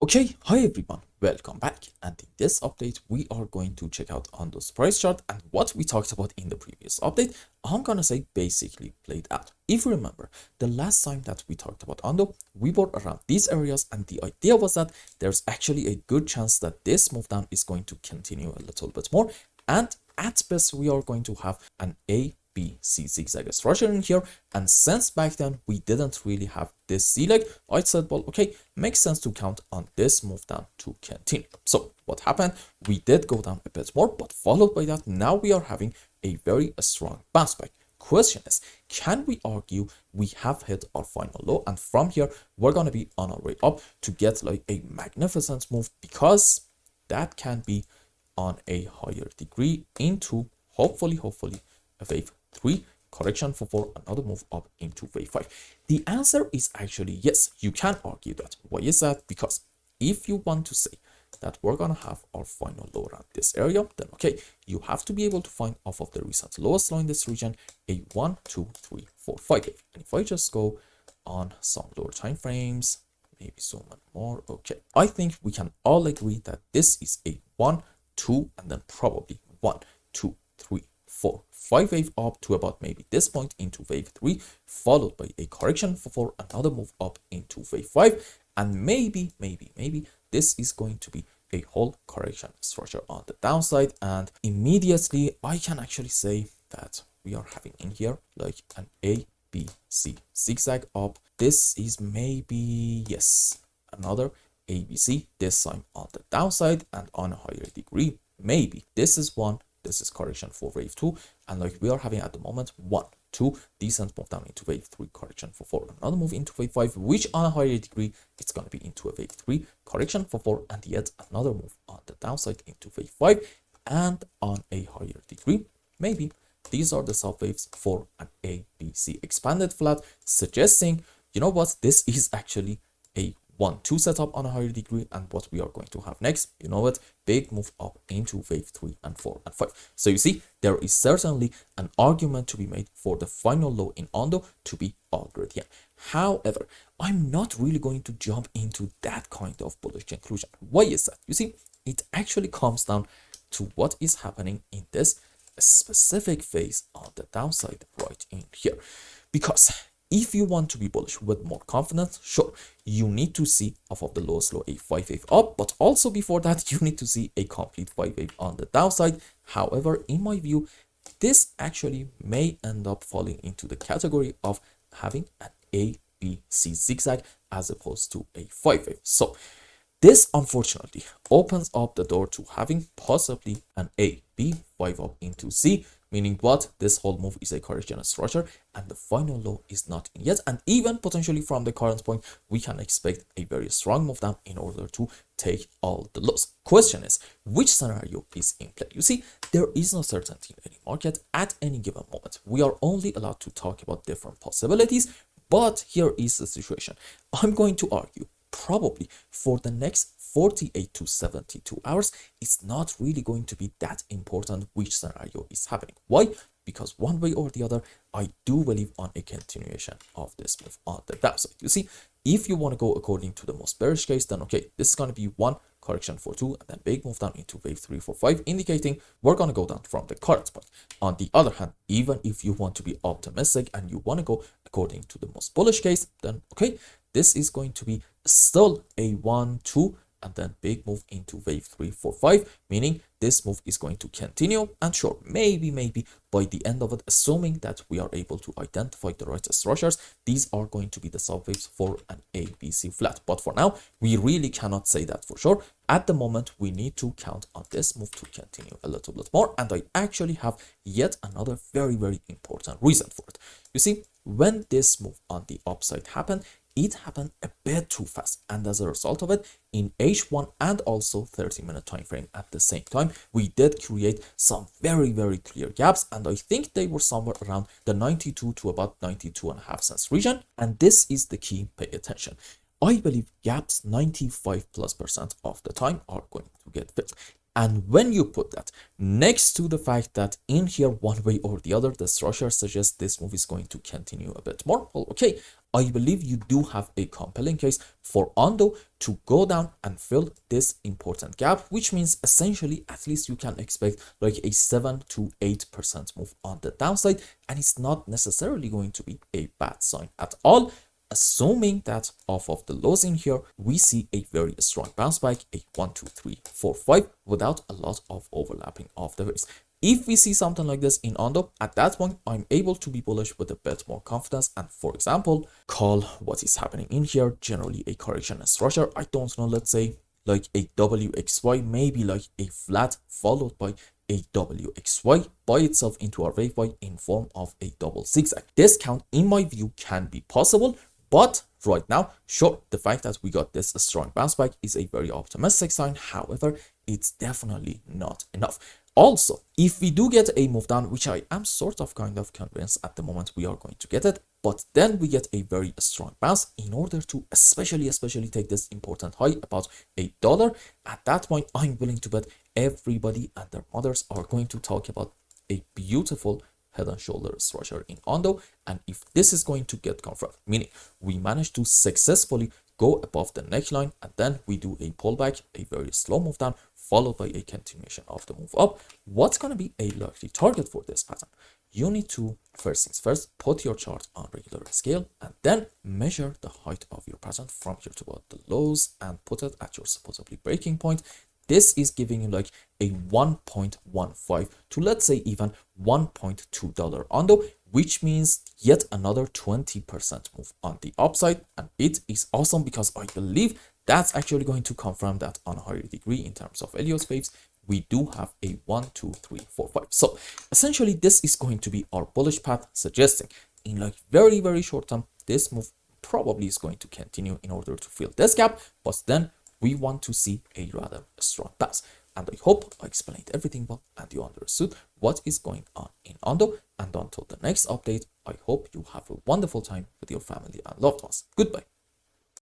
Okay, hi everyone, welcome back, and in this update we are going to check out Ondo's price chart, and what we talked about in the previous update, I'm gonna say basically played out. If you remember, the last time that we talked about Ondo, we were around these areas, and the idea was that there's actually a good chance that this move down is going to continue a little bit more, and at best we are going to have an ABC zigzag structure in here. And since back then we didn't really have this C leg, I said, well, okay, makes sense to count on this move down to continue. So what happened? We did go down a bit more, but followed by that, now we are having a very strong bounce back. Question is, can we argue we have hit our final low, and from here we're going to be on our way up to get like a magnificent move, because that can be on a higher degree into hopefully a wave 3 correction for another move up into wave 5. The answer is actually yes, you can argue that. Why is that? Because if you want to say that we're gonna have our final low around this area, then okay, you have to be able to find off of the recent lowest low in this region a 1 2 3 4 5 wave. And if I just go on some lower time frames, maybe zoom in more, okay, I think we can all agree that this is a 1 2 and then probably 1 2 3 4 5 wave up to about maybe this point into wave 3, followed by a correction for another move up into wave 5, and maybe this is going to be a whole correction structure on the downside. And immediately I can actually say that we are having in here like an A B C zigzag up. This is maybe, yes, another ABC, this time on the downside and on a higher degree. Maybe this is one, this is correction for wave 2, and like we are having at the moment 1 2 decent move down into wave 3 correction for 4, another move into wave 5, which on a higher degree it's going to be into a wave 3 correction for 4, and yet another move on the downside into wave 5, and on a higher degree maybe these are the sub waves for an ABC expanded flat, suggesting, you know what, this is actually a 1 2 setup on a higher degree. And what we are going to have next, you know what, big move up into wave 3 and 4 and 5. So you see, there is certainly an argument to be made for the final low in Ondo to be already in. However, I'm not really going to jump into that kind of bullish conclusion. Why is that? You see, it actually comes down to what is happening in this specific phase on the downside right in here. Because if you want to be bullish with more confidence, sure, you need to see off of the lowest low a 5 wave up, but also before that you need to see a complete 5 wave on the downside. However, in my view, this actually may end up falling into the category of having an A B C zigzag as opposed to a 5 wave. So this unfortunately opens up the door to having possibly an A B 5 up into C, meaning what, this whole move is a correction structure and the final low is not in yet, and even potentially from the current point we can expect a very strong move down in order to take all the lows. Question is, which scenario is in play? You see, there is no certainty in any market at any given moment. We are only allowed to talk about different possibilities, but here is the situation. I'm going to argue probably for the next 48 to 72 hours, it's not really going to be that important which scenario is happening. Why? Because one way or the other, I do believe on a continuation of this move on the downside. You see, if you want to go according to the most bearish case, then okay, this is going to be 1 correction for 2 and then big move down into wave 3 for 5, indicating we're going to go down from the current point. On the other hand, even if you want to be optimistic and you want to go according to the most bullish case, then okay, this is going to be still a 1 2 and then big move into wave 3 4 5, meaning this move is going to continue. And sure, maybe by the end of it, assuming that we are able to identify the right structures, these are going to be the sub waves for an ABC flat. But for now, we really cannot say that for sure. At the moment, we need to count on this move to continue a little bit more, and I actually have yet another very important reason for it. You see, when this move on the upside happened, it happened a bit too fast, and as a result of it, in H1 and also 30-minute time frame at the same time, we did create some very clear gaps, and I think they were somewhere around the 92 to about 92.5 cents region. And this is the key, pay attention. I believe gaps 95+% of the time are going to get filled. And when you put that next to the fact that in here, one way or the other, the structure suggests this move is going to continue a bit more, well, okay, I believe you do have a compelling case for ONDO to go down and fill this important gap, which means essentially at least you can expect like a 7 to 8% move on the downside, and it's not necessarily going to be a bad sign at all, assuming that off of the lows in here we see a very strong bounce back, a 1 2 3 4 5 without a lot of overlapping of the waves. If we see something like this in ONDO, at that point, I'm able to be bullish with a bit more confidence and, for example, call what is happening in here generally a correction structure. I don't know, let's say like a WXY, maybe like a flat followed by a WXY by itself into a wave Y in form of a double zigzag. This count, in my view, can be possible, but right now, sure, the fact that we got this strong bounce back is a very optimistic sign. However, it's definitely not enough. Also, if we do get a move down, which I am sort of kind of convinced at the moment we are going to get it, but then we get a very strong bounce in order to especially take this important high about $8. At that point, I'm willing to bet everybody and their mothers are going to talk about a beautiful head and shoulder structure in ONDO. And if this is going to get confirmed, meaning we managed to successfully go above the neckline and then we do a pullback, a very slow move down, followed by a continuation of the move up, what's going to be a likely target for this pattern? You need to, first things first, put your chart on regular scale and then measure the height of your pattern from here to about the lows and put it at your supposedly breaking point. This is giving you like a 1.15 to let's say even $1.2 ONDO, which means yet another 20% move on the upside. And it is awesome because I believe that's actually going to confirm that on a higher degree in terms of Elliott waves, we do have a 1, 2, 3, 4, 5. So essentially this is going to be our bullish path, suggesting in like very short term, this move probably is going to continue in order to fill this gap, but then we want to see a rather strong bounce. And I hope I explained everything well and you understood what is going on in ONDO. And until the next update, I hope you have a wonderful time with your family and loved ones. Goodbye.